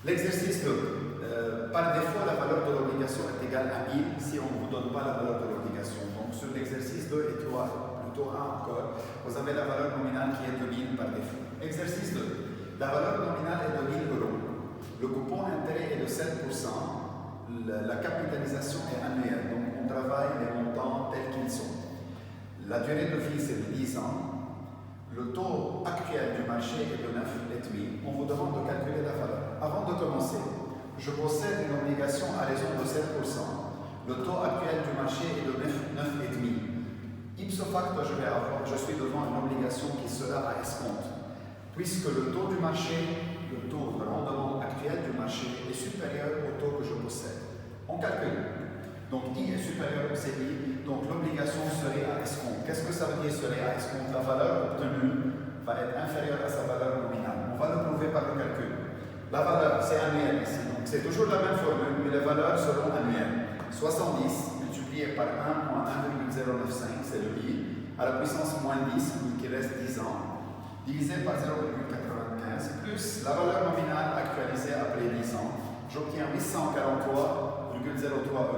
L'exercice 2. Par défaut, la valeur de l'obligation est égale à 1000 si on ne vous donne pas la valeur de l'obligation. Donc sur l'exercice 2 et 3, plutôt 1 encore, vous avez la valeur nominale qui est de 1000 par défaut. Exercice 2. La valeur nominale est de 1000 euros. Le coupon intérêt est de 7%. La capitalisation est annuelle. Donc on travaille les montants tels qu'ils sont. La durée de vie, c'est de 10 ans. Le taux actuel du marché est de 9,5. On vous demande de calculer la valeur. Avant de commencer, je possède une obligation à raison de 7%. Le taux actuel du marché est de 9,5. Ipso facto, je suis devant une obligation qui sera à escompte, puisque le taux du marché, le taux de rendement actuel du marché est supérieur au taux que je possède. On calcule. Donc I est supérieur au CI, donc l'obligation serait à escompte. Qu'est-ce que ça veut dire serait à escompte? La valeur obtenue va être inférieure à sa valeur nominale. On va le prouver par le calcul. La valeur, c'est annuel ici, donc c'est toujours la même formule, mais les valeurs seront annuelles. 70 multiplié par 1 moins 1,095, c'est le I, à la puissance moins 10, qui reste 10 ans, divisé par 0,95, plus la valeur nominale actualisée après 10 ans, j'obtiens 843,03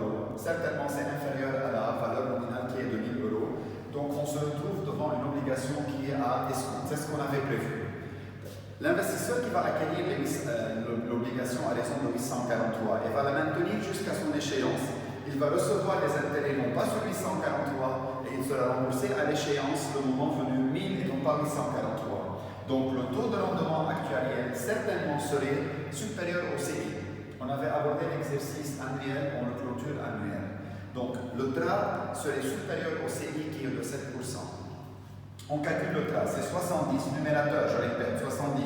euros. Certainement, c'est inférieur à la valeur nominale qui est de 1000 euros. Donc, on se retrouve devant une obligation qui est à escompte. C'est ce qu'on avait prévu. L'investisseur qui va acquérir l'obligation à raison de 843 et va la maintenir jusqu'à son échéance, il va recevoir les intérêts non pas sur 843 et il sera remboursé à l'échéance le moment venu 1000 et non pas 843. Donc, le taux de rendement actuariel certainement serait supérieur au CI. On avait abordé l'exercice annuel, on le clôture annuel. Donc, le TRA serait supérieur au CI qui est de 7%. On calcule le TRA, c'est 70, numérateur, je répète, 70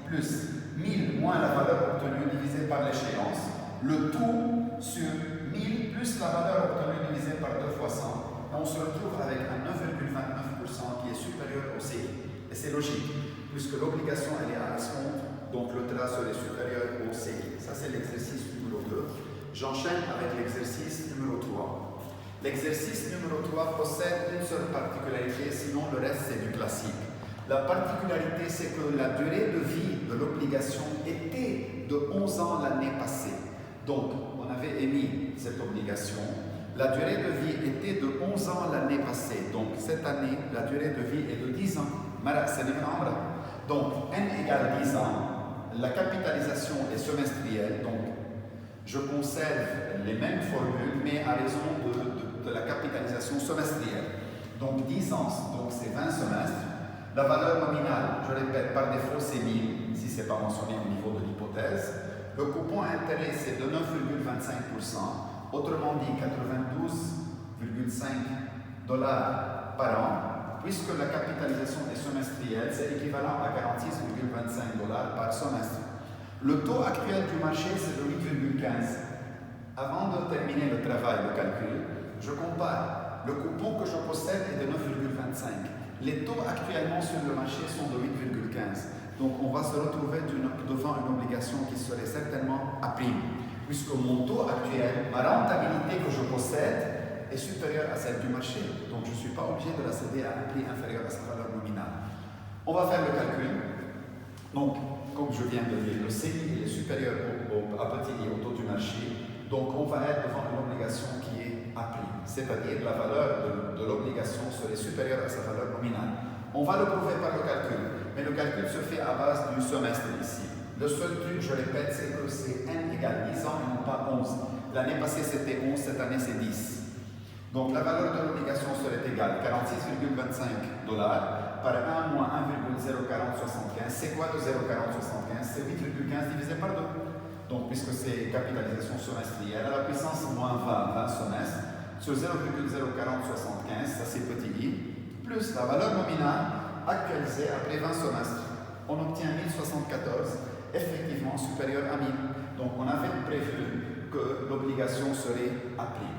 plus 1000 moins la valeur obtenue divisée par l'échéance, le tout sur 1000 plus la valeur obtenue divisée par 2 fois 100, et on se retrouve avec un 9,29% qui est supérieur au CI. Et c'est logique, puisque l'obligation elle est à escompte, donc le TRA serait supérieur au CI. Ça, c'est l'exercice numéro 2. J'enchaîne avec l'exercice numéro 3. L'exercice numéro 3 possède une seule particularité, sinon le reste, c'est du classique. La particularité, c'est que la durée de vie de l'obligation était de 11 ans l'année passée. Donc, on avait émis cette obligation. La durée de vie était de 11 ans l'année passée. Donc, cette année, la durée de vie est de 10 ans. Donc, N égale 10 ans. La capitalisation est semestrielle, donc je conserve les mêmes formules, mais à raison de la capitalisation semestrielle. Donc 10 ans, donc c'est 20 semestres. La valeur nominale, je répète, par défaut c'est 1000, si ce n'est pas mentionné au niveau de l'hypothèse. Le coupon intérêt c'est de 9,25%, autrement dit 92,5 $ par an. Puisque la capitalisation est semestrielle, c'est équivalent à 46,25 $ par semestre. Le taux actuel du marché, c'est de 8,15. Avant de terminer le travail, le calcul, je compare. Le coupon que je possède est de 9,25. Les taux actuellement sur le marché sont de 8,15. Donc, on va se retrouver devant une obligation qui serait certainement à prime. Puisque mon taux actuel, ma rentabilité que je possède, est supérieure à celle du marché. Donc, je ne suis pas obligé de la céder à un prix inférieur à sa valeur nominale. On va faire le calcul. Donc, comme je viens de dire, le CI est supérieur à petit i au taux du marché. Donc, on va être devant une obligation qui est à prime. C'est-à-dire la valeur de l'obligation serait supérieure à sa valeur nominale. On va le prouver par le calcul. Mais le calcul se fait à base du semestre ici. Le seul truc, je répète, c'est que c'est N égale 10 ans et non pas 11. L'année passée, c'était 11, cette année, c'est 10. Donc, la valeur de l'obligation serait égale 46,25 $ par 1 moins 1,04075. C'est quoi de 0,4075? C'est 8,15 divisé par 2. Donc, puisque c'est capitalisation semestrielle, à la puissance moins 20 semestres, sur 0,04075, ça c'est petit i, plus la valeur nominale actualisée après 20 semestres. On obtient 1074, effectivement supérieur à 1000. Donc, on avait prévu que l'obligation serait à prime.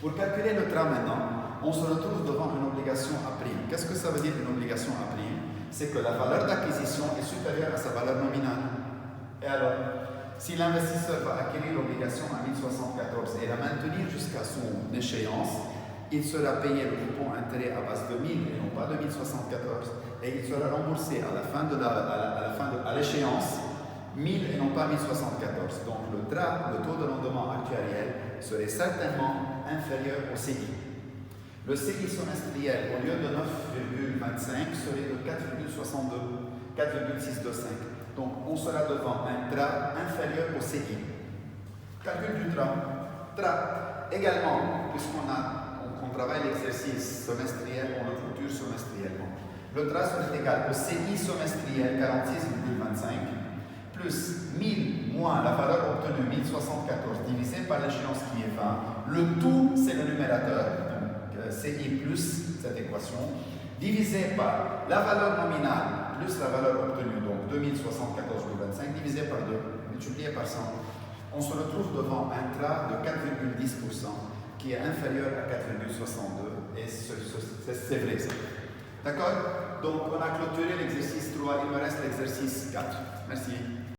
Pour calculer le TRA maintenant, on se retrouve devant une obligation à prime. Qu'est-ce que ça veut dire une obligation à prime? C'est que la valeur d'acquisition est supérieure à sa valeur nominale. Et alors, si l'investisseur va acquérir l'obligation à 1074 et la maintenir jusqu'à son échéance, il sera payé le coupon intérêt à base de 1000 et non pas de 1074 et il sera remboursé à la fin de l'échéance 1000 et non pas 1074. Donc le taux de rendement actuariel serait certainement inférieur au CI. Le CI semestriel, au lieu de 9,25, serait de 4,62, 4,625. Donc on sera devant un TRA inférieur au CI. Calcul du TRA. TRA, également, puisqu'on travaille l'exercice semestriel, on le clôture semestriellement. Le TRA serait égal au CI semestriel 46,25 plus 1000 moins la valeur obtenue 1074 divisé par l'échéance qui est 20. Le tout, c'est le numérateur, donc CI plus cette équation, divisé par la valeur nominale plus la valeur obtenue, donc 2074,25 divisé par 2, multiplié par 100. On se retrouve devant un TRA de 4,10% qui est inférieur à 4,62 et c'est vrai ça. D'accord? Donc on a clôturé l'exercice 3, il me reste l'exercice 4. Merci.